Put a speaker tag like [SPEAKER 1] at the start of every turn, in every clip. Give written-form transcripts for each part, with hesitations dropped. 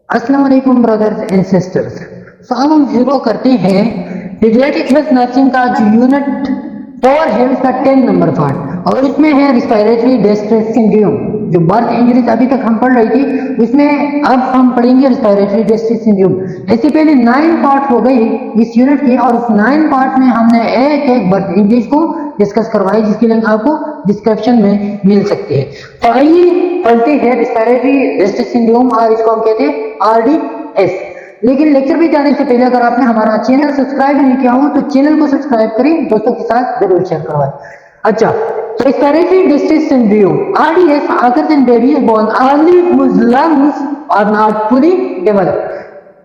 [SPEAKER 1] अस्सलाम वालेकुम brothers and sisters. अब हम शुरू करते हैं पीडियाट्रिक हेल्थ नर्सिंग का जो यूनिट 4 है उसका 10 नंबर पार्ट, और इसमें है रिस्पिरेटरी डिस्ट्रेस सिंड्रोम। जो बर्थ इंजरीज अभी तक हम पढ़ रही थी उसमें अब हम पढ़ेंगे रिस्पिरेटरी डिस्ट्रेस सिंड्रोम। इससे पहले 9 पार्ट हो गई इस यूनिट के, और उस 9 पार्ट में हमने एक एक बर्थ इंजरीज को डिस्कस करवाई, जिसकी लिंक आपको डिस्क्रिप्शन में मिल सकती है। तो आइए पढ़ते हैं रिस्पिरेटरी डिस्ट्रेस सिंड्रोम, और इसको हम कहते हैं RDS। लेकिन लेक्चर पे जाने से पहले अगर आपने हमारा चैनल सब्सक्राइब नहीं किया हो तो चैनल को सब्सक्राइब करें, दोस्तों के साथ जरूर शेयर करवाएं। अच्छा, तो respiratory distress syndrome RDS occurs in baby is born early whose lungs are not fully developed।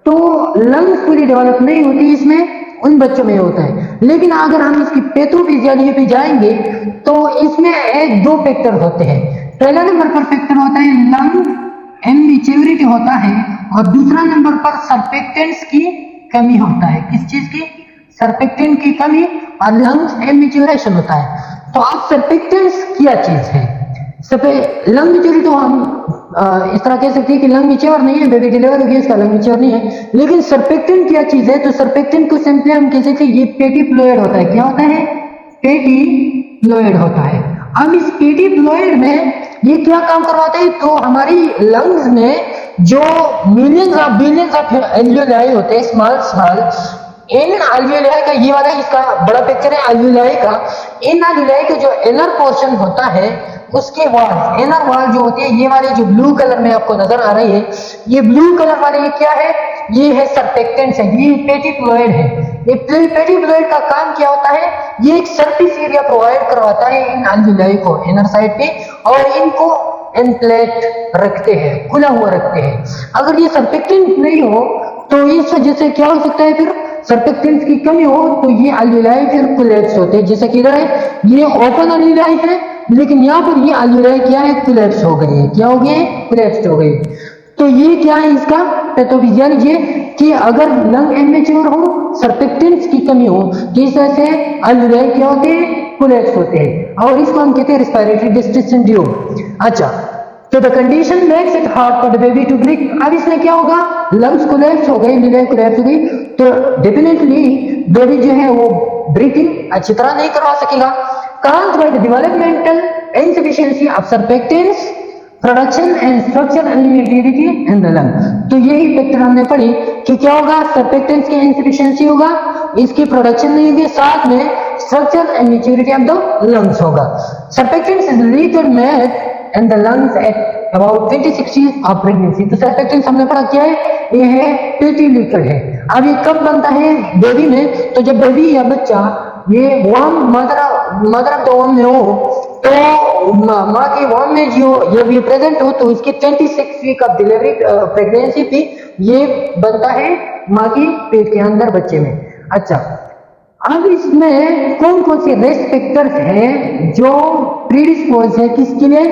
[SPEAKER 1] तो लंग्स पूरी डेवलप नहीं होती इसमें, उन बच्चों में होता है। लेकिन अगर हम इसकी पैथोफिजियोलॉजी पे जाएंगे तो इसमें एक दो फैक्टर होते हैं। पहला नंबर पर फैक्टर होता है लंग इमेच्योरिटी होता है, और दूसरा नंबर पर सर्फेक्टेंट्स की कमी होता है। किस चीज की? सर्फेक्टेंट की कमी, और लंग्स इमेच्योरेशन होता है। तो अब सर्फेक्टेंट्स क्या चीज है? लंग मेच्योरिटी तो हम इस तरह कह सकते हैं कि लंग मेच्योर नहीं है, बेबी डिलीवर हो गया इसका लंग मेच्योर नहीं है। लेकिन सर्फेक्टेंट क्या चीज है? तो सर्फेक्टेंट को सिंपली हम कह सकते हैं ये पेटी फ्लूइड होता है। क्या होता है? पेटी फ्लूइड होता है। अब इस पेटी फ्लूइड में ये क्या काम करवाता है? तो हमारी लंग्स में जो millions of billions of alveoli होते हैं, स्मॉल स्मॉल, इन एल्वियोलाई का ये वाला इसका बड़ा पिक्चर है एल्वियोलाई का। इन एल्वियोलाई का जो इनर पोर्शन होता है उसके वॉल, इनर वॉल जो होती है, ये वाले जो ब्लू कलर में आपको नजर आ रही है, ये ब्लू कलर वाले ये क्या है? ये है सर्फेक्टेंट्स है, ये पेटी फ्लूइड है। ये पेटी फ्लूइड का काम क्या होता है? ये एक सरफेस एरिया प्रोवाइड करवाता है इन एल्वियोलाई को इनर साइड पे, और इनको इनप्लेट रखते हैं, खुला हुआ रखते हैं। अगर ये सर्फेक्टेंट नहीं हो तो इस वजह से क्या हो सकता है? फिर सर्फेक्टेंट्स की कमी हो तो ये एल्वियोलाई फिर कोलैप्स होते हैं। जैसे कि इधर है ये ओपन एल्वियोलाई है, लेकिन यहाँ पर ये एल्वियोलाई क्या है? कोलैप्स हो गई है। क्या हो गई? कोलैप्स हो गई। तो ये क्या है इसका पैथोफिजियोलॉजी है कि अगर लंग इमेच्योर हो, सर्फेक्टेंट्स की कमी हो, तो इस वजह से एल्वियोलाई क्या होते हैं? कोलैप्स होते हैं, और इसको हम कहते हैं रिस्पिरेटरी डिस्ट्रेस सिंड्रोम। अच्छा, तो the condition makes it hard for the baby to breathe. अब इसमें क्या होगा? लंग्स कोलैप्स हो गई, लिवर कोलैप्स हो गई, तो डेफिनेटली बेबी जो है वो ब्रीथिंग अच्छी तरह नहीं करवा सकेगा। caused by the developmental insufficiency of surfactants production and structure immaturity in the lung. तो यही फैक्टर हमने पढ़ी कि क्या होगा? सर्फेक्टेंट्स की इनसफिशिएंसी होगा, इसकी प्रोडक्शन नहीं होगी, साथ में structure and maturity of the lungs होगा। Surfactants is later made in the lungs at about 26 years of pregnancy. तो सर्फेक्टेंट्स हमने पढ़ा क्या है? ये है पेटी लिक्विड है। अब ये कब बनता है बेबी में? तो जब बेबी या बच्चा ये warm mother of the warm में हो, तो माँ के वॉर्म में जो ये भी प्रेजेंट हो, तो इसकी 26 वीक ऑफ डिलीवरी प्रेगनेंसी थी, ये बनता है माँ की पेट के अंदर बच्चे में। अच्छा, अब इसमें कौन कौन से रिस्क फैक्टर्स हैं जो प्रीडिस्पोज है किसके लिए?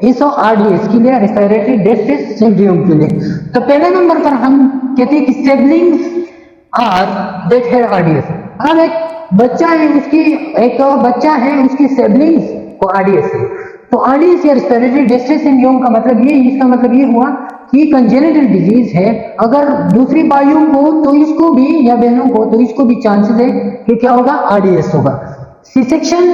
[SPEAKER 1] इस RDS के लिए, रिस्पिरेटरी डिस्ट्रेस सिंड्रोम के लिए। तो पहले नंबर पर हम कहते हैं कि siblings are that have RDS। अब एक बच्चा है उसकी सिबलिंग्स को RDS है। तो RDS या रिस्पिरेटरी डिस्ट्रेस सिंड्रोम का मतलब ये, इसका मतलब ये हुआ कि कंजेनिटल डिजीज है। अगर दूसरी भाइयों को तो इसको भी, या बहनों को तो इसको भी चांसेस है कि क्या होगा? RDS होगा। सिसेक्शन,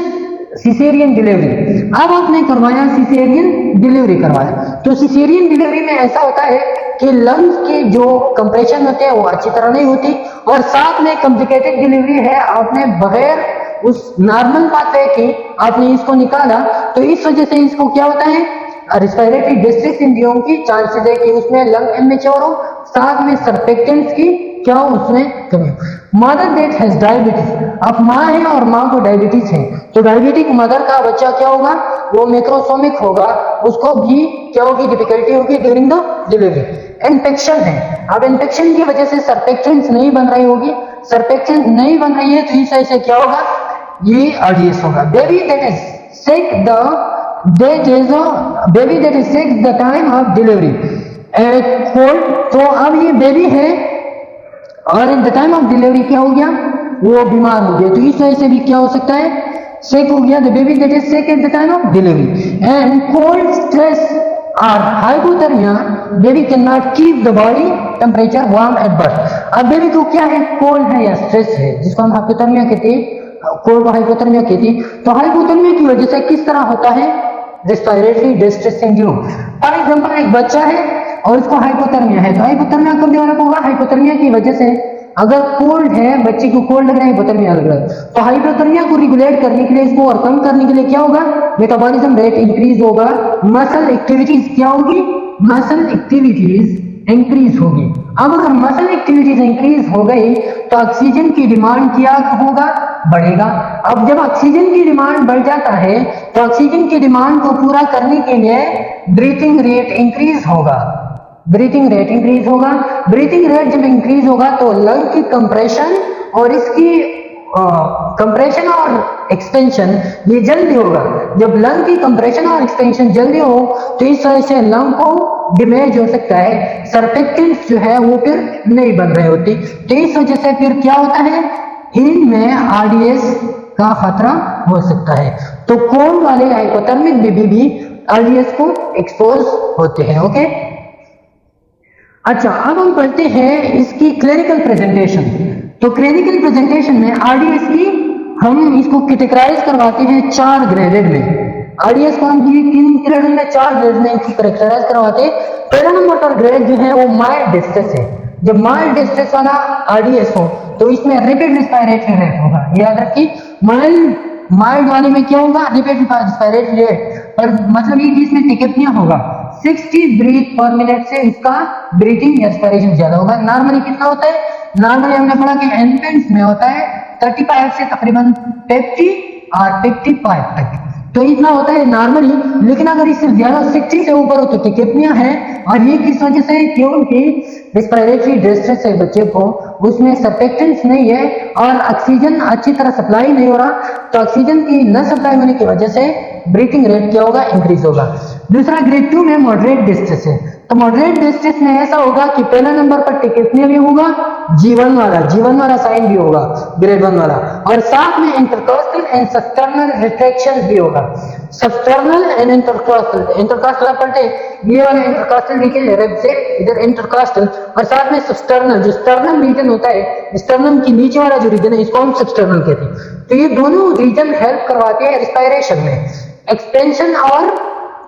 [SPEAKER 1] सिसेरियन डिलीवरी। अब आपने करवाया सिसेरियन डिलीवरी करवाया, तो सिसेरियन डिलीवरी में ऐसा होता है कि लंग्स के जो कंप्रेशन होते हैं वो अच्छी तरह नहीं होती, और साथ में कॉम्प्लिकेटेड डिलीवरी है। आपने बगैर उस नॉर्मल पाथवे के आपने इसको निकाला, तो इस वजह से इसको क्या होता है? रिस्पिरेटरी डिस्ट्रेस सिंड्रोम की चांसेस है कि उसमें लंग इमेच्योर हो, साथ में सर्फेक्टेंट्स की क्या हो? उसमें कमी हो। Mother that has diabetes. अब माँ है और माँ को डायबिटीज है, तो डायबिटिक मदर का बच्चा क्या होगा? वो मैक्रोसोमिक होगा, उसको भी क्या होगी? डिफिकल्टी होगी ड्यूरिंग द डिलीवरी। इन्फेक्शन है, अब इन्फेक्शन की वजह से सर्फेक्टेंट्स नहीं बन रही होगी, सर्फेक्टेंट नहीं बन रही है, तो इस वजह से क्या होगा? ये RDS होगा। Baby that is sick the time of delivery cold. तो अब ये बेबी है और in the time of delivery क्या हो गया? वो बीमार हो गया, तो इस वजह से भी क्या हो सकता है? सिक हो गया। The baby that is sick at the time of delivery and cold stress और hypothermia baby can not keep the body temperature warm at birth. अब बेबी को क्या है, कोल्ड है या स्ट्रेस है, जिसको हम हाइपोथर्मिया कहते हैं, कोल्ड हाइपोथर्मिया कहती है। तो हाइपोथर्मिया की वजह से किस तरह होता है, respiratory distress syndrome. For example एक बच्चा है और उसको हाइपोथर्मिया है, तो हाइपोथर्मिया कब डेवलप होगा, हाइपोथर्मिया की वजह से। अगर कोल्ड है, बच्चे को कोल्ड लग रहा है, हाइपोथर्मिया लग रहा है, तो हाइपोथर्मिया को रेगुलेट करने के लिए, इसको ओवरकम करने के लिए क्या होगा, मेटाबॉलिज्म रेट इंक्रीज होगा, मसल एक्टिविटीज क्या होगी, मसल एक्टिविटीज इंक्रीज होगी। अब अगर मसल एक्टिविटीज इंक्रीज हो गई तो ऑक्सीजन की डिमांड क्या होगा, बढ़ेगा। अब जब ऑक्सीजन की डिमांड बढ़ जाता है तो ऑक्सीजन की डिमांड को पूरा करने के लिए ब्रीथिंग रेट इंक्रीज होगा, ब्रीथिंग रेट इंक्रीज होगा। ब्रीथिंग रेट जब इंक्रीज होगा तो लंग की कंप्रेशन और इसकी कंप्रेशन और एक्सपेंशन ये जल्दी होगा। जब लंग की कंप्रेशन और एक्सपेंशन जल्दी हो तो इस वजह से लंग को डैमेज हो सकता है, सरफेक्टेंट्स जो है वो फिर नहीं बन रहे होती, तो इस वजह से फिर क्या होता है, इन में आरडीएस का खतरा हो सकता है। तो कोल्ड वाले हाइपोथर्मिक बेबी भी आरडीएस को एक्सपोज होते हैं। ओके, अच्छा अब हम पढ़ते हैं इसकी क्लिनिकल प्रेजेंटेशन। तो क्लिनिकल प्रेजेंटेशन में आरडीएस की हम इसको कैटेगराइज करवाते हैं 4 ग्रेडेड में। आरडीएस को हम तीन ग्रेड में 4 ग्रेड में इसकी कैटेगराइज करवाते हैं। पहला नंबर पर ग्रेड जो है वो माइल्ड डिस्ट्रेस है। जब माइल्ड डिस्ट्रेस वाला आरडीएस हो तो इसमें रैपिड रेस्पिरेटरी रेट होगा, याद रखिए। माइल्ड वाले में क्या होगा, रैपिड रेस्पिरेटरी रेट, और मतलब ये इसमें टिकेपनिया होगा, 60 ब्रीथ पर मिनट से इसका ब्रीथिंग रेस्पिरेशन ज्यादा होगा। नॉर्मली कितना होता है, नॉर्मली हमने पढ़ा कि इन्फेंट्स में होता है 35 से तकरीबन 50 और 55 तक, तो इतना होता है नॉर्मली। लेकिन अगर इससे ज्यादा 60 से ऊपर हो तो टिकेपनिया है, और ये किस वजह से, क्योंकि रेस्पिरेटरी डिस्ट्रेस है बच्चे को, उसमें सर्फेक्टेंट्स नहीं है और ऑक्सीजन अच्छी तरह सप्लाई नहीं हो रहा, तो ऑक्सीजन की न सप्लाई होने की वजह से ब्रीथिंग रेट क्या होगा, इंक्रीज होगा। दूसरा ग्रेड 2 में मॉडरेट डिस्ट्रेस है। तो मॉडरेट डिस्ट्रेस में ऐसा होगा कि पहला नंबर पर टिकेपनिया भी होगा, जीवन वाला साइन भी होगा, ग्रेड 1 वाला, और साथ में इंटरकॉस्टल एंड सस्टर्नल रिट्रैक्शन भी होगा। सस्टर्नल एंड इंटरकॉस्टल पढ़ते, ये वाला इंटरकॉस्टल रीजन है, रेब से इधर इंटरकॉस्टल, और साथ में सस्टर्नल, जो स्टर्नम रीजन होता है, स्टर्नम के नीचे वाला जो रीजन है इसको हम सस्टर्नल कहते हैं। तो ये दोनों रीजन हेल्प करवाते हैं रिस्पायरेशन में, एक्सपेंशन और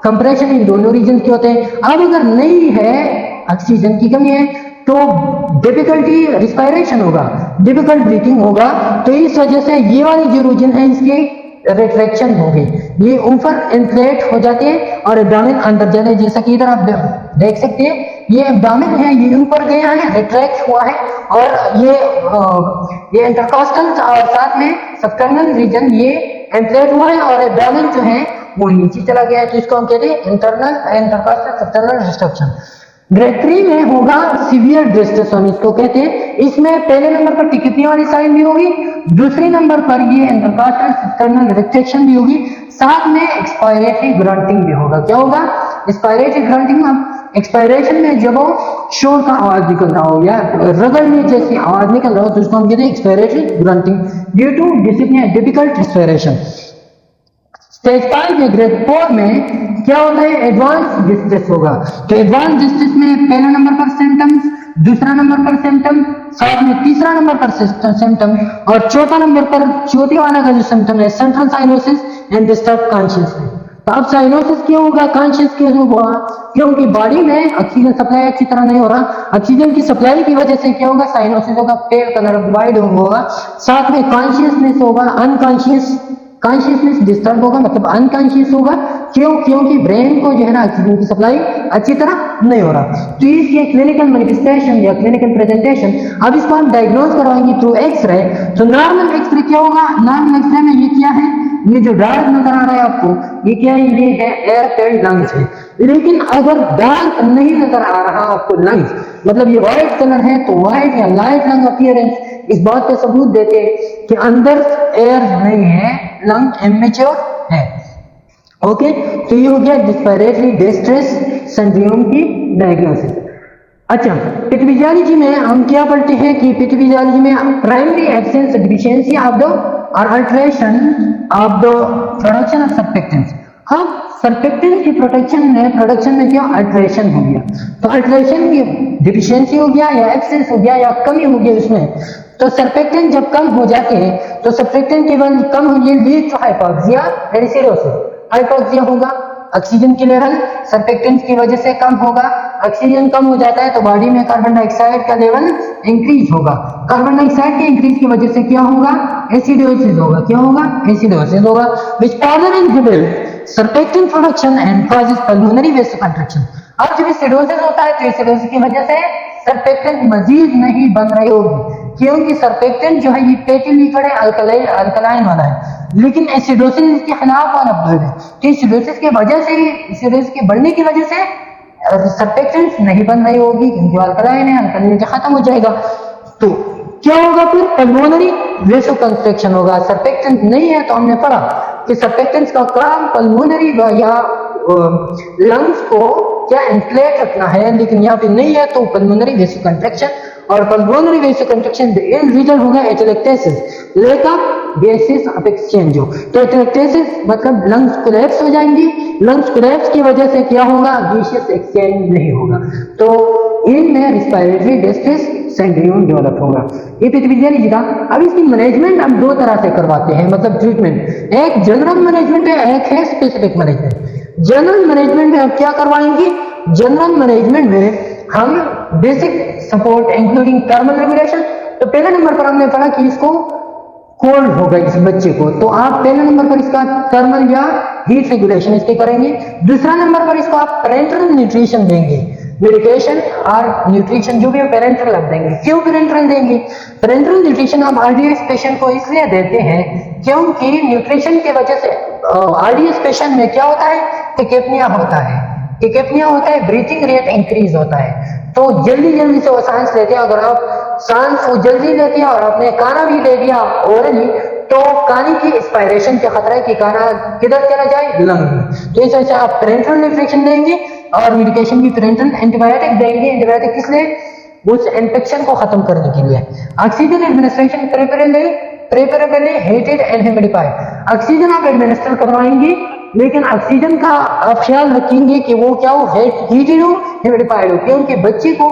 [SPEAKER 1] कंप्रेशन, इन दोनों रीजन के होते हैं। अब अगर नहीं है, ऑक्सीजन की कमी है, तो डिफिकल्टी रिस्पायरेशन होगा, डिफिकल्ट ब्रीथिंग होगा, तो इस वजह से ये वाली जो रीजन है इसकी रिट्रैक्शन होगी, ये ऊपर इन्फ्लेट हो जाते हैं और एब्डोमेन अंदर जाने, जैसा कि इधर आप देख सकते हैं, ये एब्डोमेन है, ये ऊपर गया है, रिट्रैक्ट हुआ है, और ये इंटरकॉस्टल और साथ में सब्टर्नल रीजन ये इन्फ्लेट हुआ है, और एब्डोमेन जो है वो नीचे चला गया है, तो इसको हम कहते हैं इंटरनल इंटरकॉस्टल सब्टर्नल डिस्ट्रक्शन। ग्रेड 3 में होगा सीवियर डिस्ट्रेस, हम इसको कहते हैं। इसमें पहले नंबर पर टिकेपनिया वाली साइन भी होगी, दूसरे नंबर पर ये इंटरकॉस्टल सब्टर्नल रिट्रैक्शन भी होगी, साथ में एक्सपायरेटरी ग्रंटिंग भी होगा। क्या होगा, एक्सपायरेटरी ग्रंटिंग। अब एक्सपायरेशन में जब शोर का आवाज निकल रहा हो या रगड़ने जैसी आवाज निकल रहा हो तो उसको हम कहते हैं expiratory grunting due to discipline difficult respiration. Stage 5 में ग्रेड 4 में क्या होता है, एडवांस डिस्ट्रेस होगा। तो एडवांस डिस्ट्रेस में पहला नंबर पर सिम्टम्स, दूसरा नंबर पर सिम्टम्स, साथ में तीसरा नंबर पर सिम्टम, और चौथा नंबर पर चौथे वाला का जो सिम्टम है central cyanosis and disturb consciousness. तो अब साइनोसिस क्यों होगा, कॉन्शियस क्यों होगा, क्योंकि बॉडी में ऑक्सीजन सप्लाई अच्छी तरह नहीं हो रहा, ऑक्सीजन की सप्लाई की वजह से क्या होगा, साइनोसिस होगा, पेट का नर्व डिवाइड होगा, साथ में कॉन्शियसनेस होगा, कॉन्शियसनेस डिस्टर्ब होगा, मतलब अनकॉन्शियस होगा। क्यों, क्योंकि ब्रेन को जो है ना ऑक्सीजन की सप्लाई अच्छी तरह नहीं हो रहा। तो इसके क्लिनिकल मैनिफेस्टेशन या क्लिनिकल प्रेजेंटेशन, अब इसको हम डायग्नोज करवाएंगे थ्रू एक्सरे। तो नॉर्मल एक्सरे क्या होगा, नॉर्मल एक्सरे में ये क्या है, ये जो डार्क नजर आ रहा है आपको, ये क्या है, ये है एयर फिल्ड लंग्स है। लेकिन अगर डार्क नहीं नजर आ रहा आपको लंग्स, मतलब ये व्हाइट कलर है, तो व्हाइट या लाइट लंग अपीयरेंस इस बात पे सबूत देते हैं कि अंदर एयर नहीं है, लंग इमेच्योर है। ओके, तो ये हो गया रेस्पिरेटरी डिस्ट्रेस सिंड्रोम की डायग्नोसिस। अच्छा, पैथोफिजियोलॉजी में हम क्या पढ़ते हैं कि पैथोफिजियोलॉजी में primary absence deficiency of the और alteration of the production of surfactants. हम सर्फेक्टेंट की प्रोडक्शन में क्या अल्टरेशन हो गया, तो अल्टरेशन की डिफिशियंसी हो गया या एक्सेस हो गया या कमी हो गई उसमें, तो सर्फेक्टेंट जब कम हो जाते हैं तो सर्फेक्टेंट की लेवल कम होगी, lead to hypoxia and acidosis. Hypoxia होगा, ऑक्सीजन की लेवल सर्फेक्टेंट की वजह से कम होगा, ऑक्सीजन कम हो जाता है तो बॉडी में कार्बन डाइऑक्साइड का लेवल इंक्रीज होगा, कार्बन डाइऑक्साइड के इंक्रीज की वजह से क्या होगा, एसिडोसिस होगा, क्या होगा, एसिडोसिस होगा, which further inhibit surfactant production and causes pulmonary vasoconstriction. अब जब एसिडोसिस होता है तो एसिडोसिस की वजह से सर्फेक्टेंट मजीद नहीं बन रही होगी, क्योंकि सर्फेक्टेंट जो है ये फैटी लिक्विड है, अल्कलाइन वाला है, लेकिन एसिडोसिस इसके खिलाफ वाला ब्लड है, तो एसिडोसिस की वजह से, एसिडोसिस के बढ़ने की वजह से सर्फेक्टेंट नहीं बन रही होगी, क्योंकि अल्कलाइन है, अल्कलाइन खत्म हो जाएगा, तो क्या होगा फिर, पल्मोनरी वेसोकंस्ट्रिक्शन होगा। सर्फेक्टेंट नहीं है तो हमने पढ़ा कि सर्फेक्टेंट्स का काम पल्मोनरी या लंग्स को क्या इन्फ्लेट रखना है, लेकिन यहाँ पे नहीं है तो पल्मोनरी वेसोकंस्ट्रिक्शन, और पल्मोनरी वेसोकंस्ट्रिक्शन रिजल्ट होगा atelectasis, lack of gases of exchange हो, तो एटेलेक्टेसिस मतलब लंग्स कोलैप्स हो जाएंगी, लंग्स कोलैप्स की वजह से क्या होगा, गैसेस एक्सचेंज नहीं होगा, तो इनमें रिस्पायरेटरी डिस्ट्रेस सिंड्रोम डेवलप होगा। ये पृथ्वी लीजिएगा। अब इसकी मैनेजमेंट हम दो तरह से करवाते हैं, मतलब ट्रीटमेंट, एक जनरल मैनेजमेंट है, एक है स्पेसिफिक मैनेजमेंट। जनरल मैनेजमेंट में हम क्या करवाएंगे, जनरल मैनेजमेंट में हम basic support including thermal regulation, तो पहले नंबर पर हमने पढ़ा कि इसको कोल्ड होगा इस बच्चे को, तो आप पहले नंबर पर इसका थर्मल या हीट रेगुलेशन इसके करेंगे, दूसरा नंबर पर इसको आप पेरेंटल न्यूट्रिशन देंगे, मेडिकेशन और न्यूट्रिशन जो भी पेरेंटल आप देंगे। क्यों पेरेंटल देंगे, पेरेंटल न्यूट्रिशन हम आरडीएस पेशेंट को इसलिए देते हैं क्योंकि न्यूट्रिशन की वजह से आरडीएस पेशेंट में क्या होता है, टिकेपनिया होता है, टिकेपनिया होता है, ब्रीथिंग रेट इंक्रीज होता है, तो जल्दी जल्दी से वो सांस लेते हैं, अगर आप सांस वो जल्दी लेते हैं और आपने खाना भी ले लिया ओरली, तो खाने की एक्सपायरेशन का खतरा है कि खाना किधर चला जाए, लंग में, तो इस वजह से आप पेरेंटल न्यूट्रिशन देंगे और मेडिकेशन भी पेरेंटल, एंटीबायोटिक देंगे, एंटीबायोटिक किस लिए, उस इन्फेक्शन को खत्म करने के लिए। Oxygen administration preferably heated and humidified, oxygen आप एडमिनिस्टर करवाएंगे, लेकिन ऑक्सीजन का आप ख्याल रखेंगे कि वो क्या हो, हीटेड हो, ह्यूमिडिफाइड हो, क्योंकि बच्चे को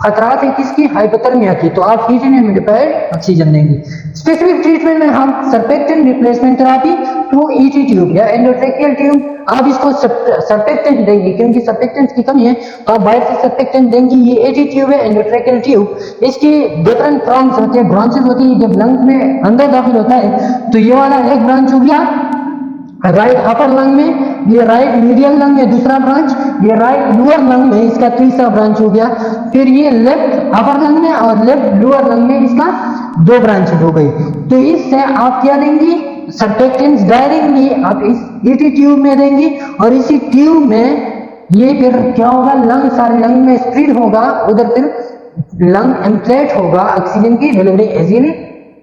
[SPEAKER 1] खतरात है किसकी, हाइपोथर्मिया की, तो आप हीटेड एंड ह्यूमिडिफाइड ऑक्सीजन देंगे। स्पेसिफिक ट्रीटमेंट में हम surfactant replacement therapy through ET tube या एंडोट्रेकियल ट्यूब, आप इसको सर्फेक्टेंट देंगे, क्योंकि सर्फेक्टेंट की कमी है तो आप बाहर से सर्फेक्टेंट देंगे। ये एटी ट्यूब है, एंडोट्रेकियल ट्यूब, इसकी डिफरेंट ब्रांच होते हैं, ब्रांचेस होती है, जब लंग्स में अंदर दाखिल होता है तो ये वाला एक ब्रांच हो गया राइट अपर लंग में, ये राइट मीडियल लंग में दूसरा ब्रांच, ये राइट लोअर लंग में इसका तीसरा ब्रांच हो गया, फिर ये लेफ्ट अपर लंग में और लेफ्ट लोअर लंग में इसका दो ब्रांच हो गई। तो इससे आप क्या देंगे, सर्फेक्टेंट्स डायरेक्टली आप इस ईटी ट्यूब में देंगे, और इसी ट्यूब में ये फिर क्या होगा, लंग सारे लंग में स्प्रेड होगा, उधर फिर लंग इन्फ्लेट होगा, ऑक्सीजन की डिलीवरी इजीली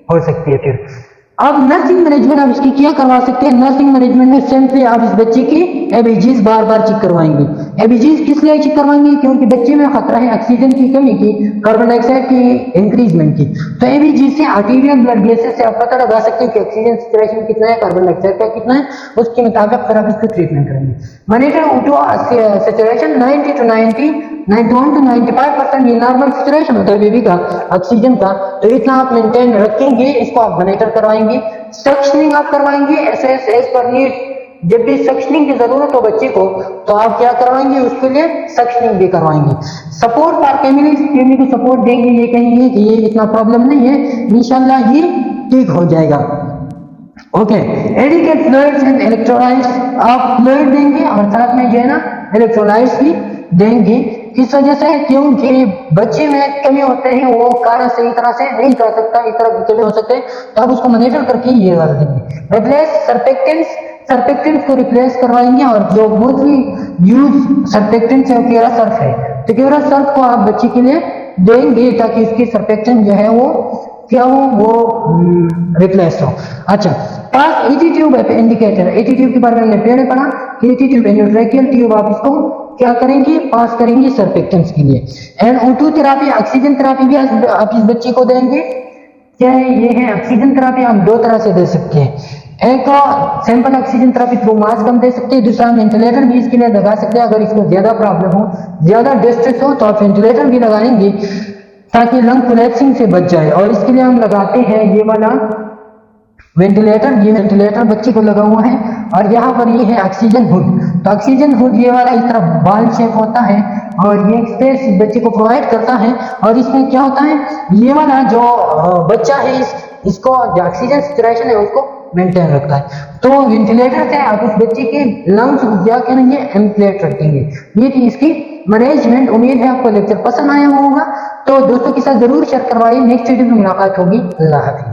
[SPEAKER 1] हो सकती है। फिर अब नर्सिंग मैनेजमेंट आप इसकी क्या करवा सकते हैं, नर्सिंग मैनेजमेंट में सिंपली आप इस बच्चे की एबीजीज बार बार चेक करवाएंगे। एबीजीज किस लिए चेक करवाएंगे, क्योंकि बच्चे में खतरा है ऑक्सीजन की कमी की, कार्बन डाइऑक्साइड की इंक्रीजमेंट की, तो एबीजीज से आर्टीरियल ब्लड बेसिस से आप पता लगा सकते हैं कि ऑक्सीजन सैचुरेशन कितना है, कार्बन डाइऑक्साइड का कितना है, उसके मुताबिक फिर आप इसको ट्रीटमेंट करेंगे। मॉनिटर O2 सैचुरेशन 91 to 95% ये नॉर्मल सैचुरेशन होता है बेबी का ऑक्सीजन का, तो इतना आप मेंटेन रखेंगे, इसको आप मॉनिटर करवाएंगे। सक्शनिंग आप करवाएंगे एस पर नीड, जब भी सक्शनिंग की जरूरत हो बच्चे को तो आप क्या करवाएंगे, उसके लिए सक्शनिंग भी करवाएंगे। सपोर्ट फॉर फैमिली को सपोर्ट देंगे, ये कहेंगे कि ये इतना प्रॉब्लम नहीं है, इंशाल्लाह ये ठीक हो जाएगा। Okay, adequate fluids and electrolytes, आप फ्लूइड देंगे और साथ में जो है ना इलेक्ट्रोलाइट्स भी देंगे। किस वजह से, क्योंकि बच्चे में कमी होते हैं, वो कार्य सही तरह से नहीं कर सकता, इस तरह के कमी हो सकते हैं, तो आप उसको मॉनिटर करके ये कर देंगे। रिप्लेस सर्फेक्टेंट्स को रिप्लेस करवाएंगे, और जो मोस्टली यूज सर्फेक्टेंट्स है केरा सर्फ है, तो केरा सर्फ को आप बच्चे के लिए देंगे ताकि उसकी सर्फेक्टेंट जो है वो क्या हो, वो रिप्लेस हो। अच्छा, pass ET tube indicator, ET tube के बारे में हमने पहले पढ़ा कि एटी ट्यूब एंडोट्रेकियल ट्यूब आप इसको क्या करेंगे, पास करेंगे सर्फेक्टेंट्स के लिए। And O2 therapy, oxygen therapy भी आप इस बच्चे को देंगे। क्या ये है ऑक्सीजन थेरेपी, हम दो तरह से दे सकते हैं, एक sample oxygen therapy through mask हम दे सकते हैं, दूसरा हम वेंटिलेटर भी इसके लिए लगा सकते हैं। अगर इसको ज्यादा प्रॉब्लम हो, ज्यादा डिस्ट्रेस हो तो आप वेंटिलेटर भी लगाएंगे ताकि लंग कोलैप्सिंग से बच जाए। और इसके लिए हम लगाते हैं ये वाला वेंटिलेटर। ये वेंटिलेटर बच्चे को लगा हुआ है और यहाँ पर ये है ऑक्सीजन हुड। तो ऑक्सीजन हुड ये वाला इस तरह बाल शेप होता है और ये स्पेस बच्चे को प्रोवाइड करता है। और इसमें क्या होता है, ये वाला जो बच्चा है इसको जो ऑक्सीजन सैचुरेशन है उसको मेंटेन रखता है। तो वेंटिलेटर से आप उस बच्चे के लंग्स को क्या करेंगे, एम्पलेट रखेंगे। ये थी इसकी मैनेजमेंट। उम्मीद है आपको लेक्चर पसंद आया होगा। तो दोस्तों के साथ जरूर शेयर करवाइए। नेक्स्ट वीडियो में मुलाकात होगी। अल्लाह हाफिज।